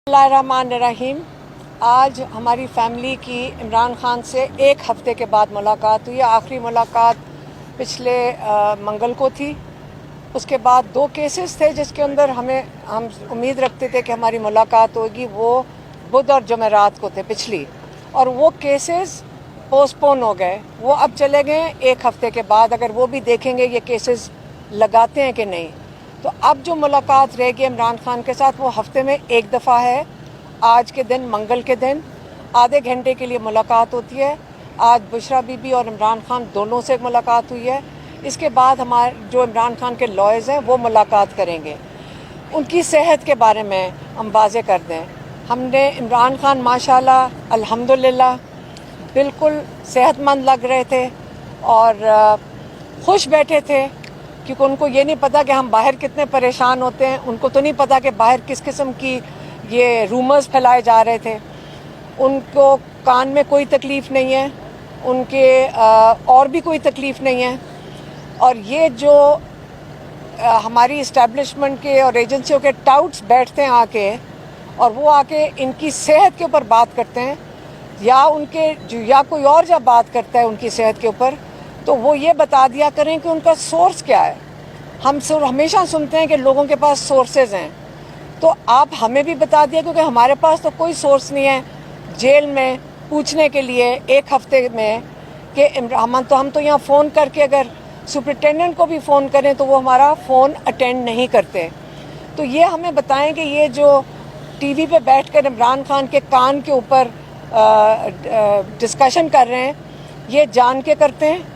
बिस्मिल्लाहिर्रहमानिर्रहीम। आज हमारी फैमिली की इमरान खान से एक हफ़्ते के बाद मुलाकात हुई है। आखिरी मुलाकात पिछले मंगल को थी। उसके बाद 2 केसेस थे जिसके अंदर हम उम्मीद रखते थे कि हमारी मुलाकात होगी। वो बुध और जुमेरात को थे पिछली, और वो केसेस पोस्टपोन हो गए। वो अब चले गए एक हफ़्ते के बाद। अगर वो भी देखेंगे ये केसेस लगाते हैं कि नहीं, तो अब जो मुलाकात रहेगी इमरान खान के साथ वो हफ्ते में एक दफ़ा है। आज के दिन, मंगल के दिन, आधे घंटे के लिए मुलाकात होती है। आज बुशरा बीबी और इमरान खान दोनों से मुलाकात हुई है। इसके बाद हमारे जो इमरान खान के लॉयर्स हैं वो मुलाकात करेंगे। उनकी सेहत के बारे में हम वाज़े कर दें, हमने इमरान खान माशाल्लाह अल्हम्दुलिल्लाह बिल्कुल सेहतमंद लग रहे थे और खुश बैठे थे, क्योंकि उनको ये नहीं पता कि हम बाहर कितने परेशान होते हैं। उनको तो नहीं पता कि बाहर किस किस्म की ये रूमर्स फैलाए जा रहे थे। उनको कान में कोई तकलीफ़ नहीं है, उनके और भी कोई तकलीफ़ नहीं है। और ये जो हमारी इस्टेब्लिशमेंट के और एजेंसियों के टाउट्स बैठते हैं आके, और वो आके इनकी सेहत के ऊपर बात करते हैं, या कोई और जब बात करता है उनकी सेहत के ऊपर, तो वो ये बता दिया करें कि उनका सोर्स क्या है। हम हमेशा सुनते हैं कि लोगों के पास सोर्सेज हैं, तो आप हमें भी बता दिया, क्योंकि हमारे पास तो कोई सोर्स नहीं है जेल में पूछने के लिए एक हफ्ते में कि हम तो यहाँ फ़ोन करके अगर सुपरिटेंडेंट को भी फ़ोन करें तो वो हमारा फ़ोन अटेंड नहीं करते। तो ये हमें बताएं कि ये जो टीवी पे बैठकर इमरान खान के कान के ऊपर डिस्कशन कर रहे हैं, ये जान के करते हैं।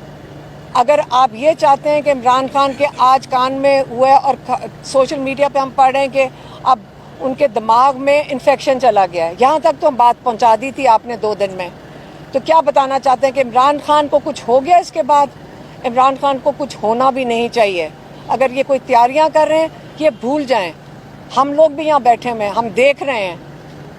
अगर आप ये चाहते हैं कि इमरान खान के आज कान में हुआ है और सोशल मीडिया पे हम पढ़ रहे हैं कि अब उनके दिमाग में इन्फेक्शन चला गया है, यहाँ तक तो हम बात पहुँचा दी थी आपने 2 दिन में, तो क्या बताना चाहते हैं कि इमरान खान को कुछ हो गया? इसके बाद इमरान खान को कुछ होना भी नहीं चाहिए। अगर ये कोई तैयारियाँ कर रहे हैं, ये भूल जाएँ। हम लोग भी यहाँ बैठे हुए हैं, हम देख रहे हैं,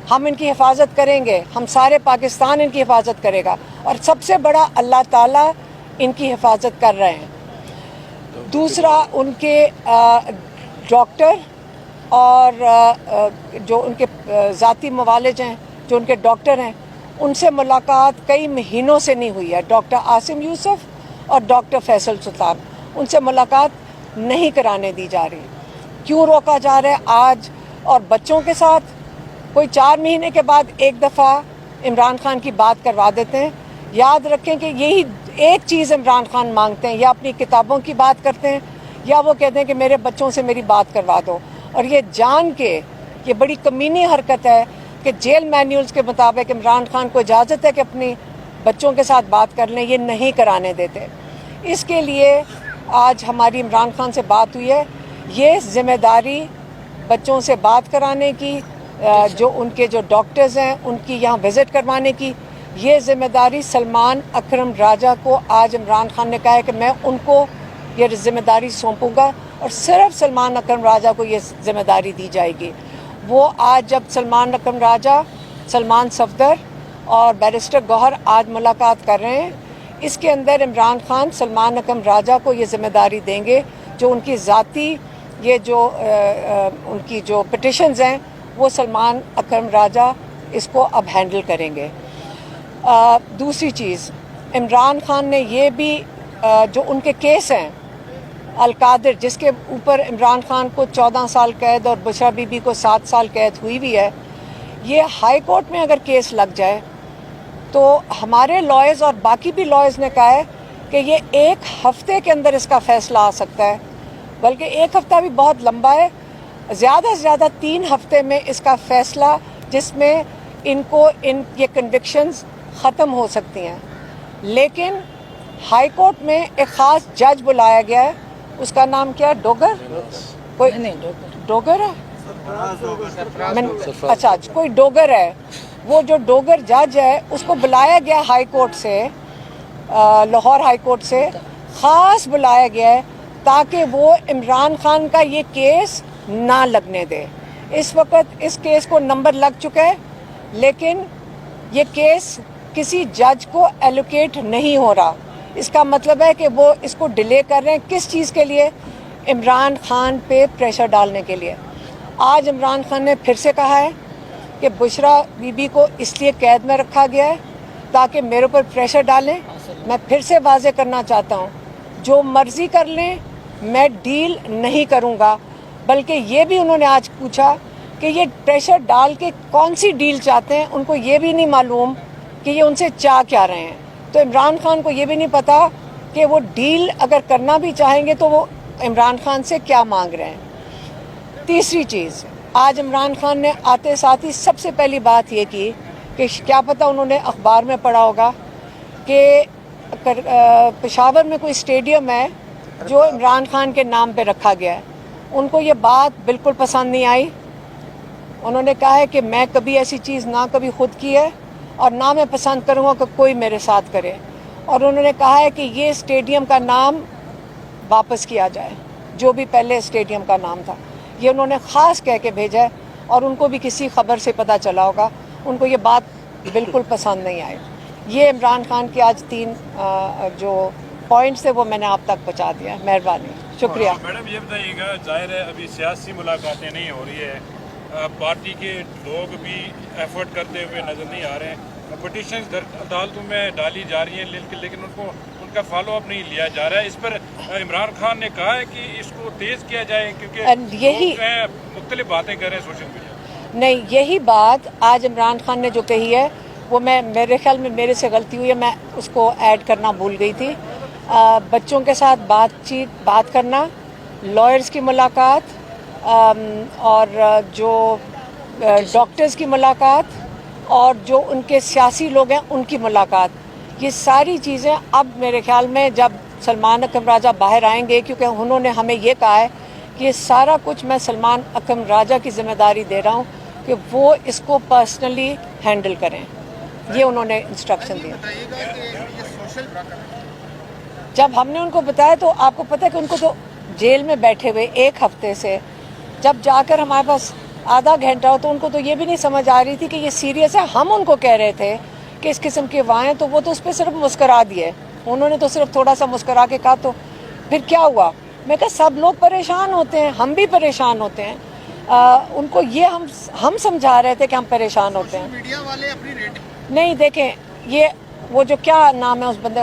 हम इनकी हिफाजत करेंगे, हम सारे पाकिस्तान इनकी हिफाजत करेगा, और सबसे बड़ा अल्लाह ताला इनकी हिफाजत कर रहे हैं। दूसरा, उनके डॉक्टर और जो उनके ज़ाती मवालिज हैं, जो उनके डॉक्टर हैं, उनसे मुलाकात कई महीनों से नहीं हुई है। डॉक्टर आसिम यूसुफ और डॉक्टर फैसल सुल्तान, उनसे मुलाकात नहीं कराने दी जा रही। क्यों रोका जा रहा है? आज और बच्चों के साथ कोई 4 महीने के बाद एक दफ़ा इमरान खान की बात करवा देते हैं। याद रखें कि यही एक चीज़ इमरान खान मांगते हैं, या अपनी किताबों की बात करते हैं, या वो कहते हैं कि मेरे बच्चों से मेरी बात करवा दो। और ये जान के, ये बड़ी कमीनी हरकत है कि जेल मैन्यूल्स के मुताबिक इमरान खान को इजाज़त है कि अपनी बच्चों के साथ बात कर लें, ये नहीं कराने देते। इसके लिए आज हमारी इमरान खान से बात हुई है। ये ज़िम्मेदारी बच्चों से बात कराने की, जो उनके जो डॉक्टर्स हैं उनकी यहाँ विज़िट करवाने की, ये ज़िम्मेदारी सलमान अकरम राजा को आज इमरान खान ने कहा है कि मैं उनको ये ज़िम्मेदारी सौंपूंगा, और सिर्फ सलमान अकरम राजा को ये ज़िम्मेदारी दी जाएगी। वो आज जब सलमान अकरम राजा, सलमान सफदर और बैरिस्टर गौहर आज मुलाकात कर रहे हैं, इसके अंदर इमरान खान सलमान अकरम राजा को ये ज़िम्मेदारी देंगे, जो उनकी ज़ाती ये जो उनकी जो पिटिशंस हैं वो सलमान अकरम राजा इसको अब हैंडल करेंगे। दूसरी चीज़, इमरान खान ने ये भी जो उनके केस हैं, अलकादिर जिसके ऊपर इमरान खान को 14 साल कैद और बुशरा बीबी को 7 साल कैद हुई भी है, ये हाई कोर्ट में अगर केस लग जाए तो हमारे लॉयर्स और बाकी भी लॉयर्स ने कहा है कि ये एक हफ्ते के अंदर इसका फ़ैसला आ सकता है, बल्कि एक हफ्ता भी बहुत लंबा है। ज़्यादा से ज़्यादा 3 हफ्ते में इसका फ़ैसला, जिसमें इनको ये कन्विक्शंस ख़त्म हो सकती हैं। लेकिन हाई कोर्ट में एक ख़ास जज बुलाया गया है, उसका नाम क्या है? डोगर, कोई नहीं, डोगर है, अच्छा कोई डोगर है। वो जो डोगर जज है उसको बुलाया गया हाई कोर्ट से, लाहौर हाई कोर्ट से ख़ास बुलाया गया है ताकि वो इमरान खान का ये केस ना लगने दे। इस वक्त इस केस को नंबर लग चुका है, लेकिन ये केस किसी जज को एलोकेट नहीं हो रहा। इसका मतलब है कि वो इसको डिले कर रहे हैं। किस चीज़ के लिए? इमरान खान पे प्रेशर डालने के लिए। आज इमरान खान ने फिर से कहा है کہ بشرا بی کو اس لیے قید میں رکھا گیا ہے تاکہ میرے اوپر پریشر ڈالیں. میں پھر سے واضح کرنا چاہتا ہوں, جو مرضی کر لیں, میں ڈیل نہیں کروں گا. بلکہ یہ بھی انہوں نے آج پوچھا کہ یہ پریشر ڈال کے کون سی ڈیل چاہتے ہیں. ان کو یہ بھی نہیں معلوم کہ یہ ان سے چاہ کیا رہے ہیں. تو عمران خان کو یہ بھی نہیں پتا کہ وہ ڈیل اگر کرنا بھی چاہیں گے تو وہ عمران خان سے کیا مانگ رہے ہیں. تیسری چیز, آج عمران خان نے آتے ساتھ ہی سب سے پہلی بات یہ کی کہ کیا پتہ انہوں نے اخبار میں پڑھا ہوگا کہ پشاور میں کوئی اسٹیڈیم ہے جو عمران خان کے نام پہ رکھا گیا ہے. ان کو یہ بات بالکل پسند نہیں آئی. انہوں نے کہا ہے کہ میں کبھی ایسی چیز نہ کبھی خود کی ہے اور نہ میں پسند کروں گا کہ کوئی میرے ساتھ کرے. اور انہوں نے کہا ہے کہ یہ اسٹیڈیم کا نام واپس کیا جائے, جو بھی پہلے اسٹیڈیم کا نام تھا. یہ انہوں نے خاص کہہ کے بھیجا ہے اور ان کو بھی کسی خبر سے پتہ چلا ہوگا. ان کو یہ بات بالکل پسند نہیں آئی. یہ عمران خان کے آج 3 جو پوائنٹس تھے وہ میں نے آپ تک پہنچا دیا. مہربانی, شکریہ. میڈم یہ بتائیے گا, ظاہر ہے ابھی سیاسی ملاقاتیں نہیں ہو رہی ہے, پارٹی کے لوگ بھی ایفرٹ کرتے ہوئے نظر نہیں آ رہے ہیں, پٹیشنز عدالتوں میں ڈالی جا رہی ہیں لیکن ان کا فالو اپ نہیں لیا جا رہا ہے. اس پر عمران خان نے کہا ہے کہ اس کو تیز کیا جائے کیونکہ یہی مختلف باتیں کر رہے ہیں سوشل میڈیا. نہیں, یہی بات آج عمران خان نے جو کہی ہے وہ میرے خیال میں میرے سے غلطی ہوئی ہے, میں اس کو ایڈ کرنا بھول گئی تھی. بچوں کے ساتھ بات کرنا, لائرز کی ملاقات, اور جو ڈاکٹرز کی ملاقات, اور جو ان کے سیاسی لوگ ہیں ان کی ملاقات, یہ ساری چیزیں اب میرے خیال میں جب سلمان اکرم راجہ باہر آئیں گے, کیونکہ انہوں نے ہمیں یہ کہا ہے کہ یہ سارا کچھ میں سلمان اکرم راجہ کی ذمہ داری دے رہا ہوں کہ وہ اس کو پرسنلی ہینڈل کریں. یہ انہوں نے انسٹرکشن دی. جب ہم نے ان کو بتایا تو آپ کو پتہ ہے کہ ان کو تو جیل میں بیٹھے ہوئے 1 ہفتے سے, جب جا کر ہمارے پاس آدھا گھنٹہ ہو تو ان کو تو یہ بھی نہیں سمجھ آ رہی تھی کہ یہ سیریس ہے. ہم ان کو کہہ رہے تھے کہ اس قسم کے وائیں, تو وہ تو اس پہ صرف مسکرا دیے. انہوں نے تو صرف تھوڑا سا مسکرا کے کہا. تو پھر کیا ہوا؟ میں کہا سب لوگ پریشان ہوتے ہیں, ہم بھی پریشان ہوتے ہیں. ان کو یہ ہم سمجھا رہے تھے کہ ہم پریشان ہوتے ہیں. میڈیا والے اپنی نہیں دیکھیں, یہ وہ جو کیا نام ہے اس بندے,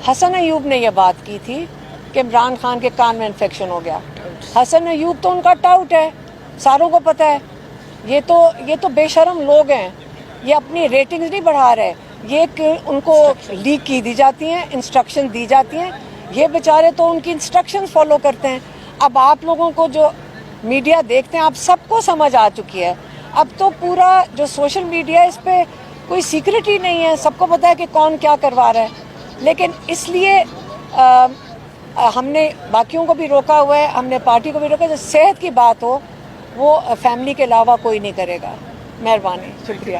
حسن ایوب نے یہ بات کی تھی کہ عمران خان کے کان میں انفیکشن ہو گیا. حسن ایوب تو ان کا ٹاؤٹ ہے, ساروں کو پتہ ہے. یہ تو بے شرم لوگ ہیں, یہ اپنی ریٹنگز نہیں بڑھا رہے, یہ کہ ان کو لیک کی دی جاتی ہیں, انسٹرکشن دی جاتی ہیں, یہ بیچارے تو ان کی انسٹرکشن فالو کرتے ہیں. اب آپ لوگوں کو جو میڈیا دیکھتے ہیں, آپ سب کو سمجھ آ چکی ہے. اب تو پورا جو سوشل میڈیا ہے اس پہ کوئی سیکرٹ ہی نہیں ہے, سب کو پتہ ہے کہ کون کیا کروا رہا ہے. لیکن اس لیے ہم نے باقیوں کو بھی روکا ہوا ہے, ہم نے پارٹی کو بھی روکا. جو صحت کی بات ہو وہ فیملی کے علاوہ کوئی نہیں کرے گا. مہربانی, شکریہ.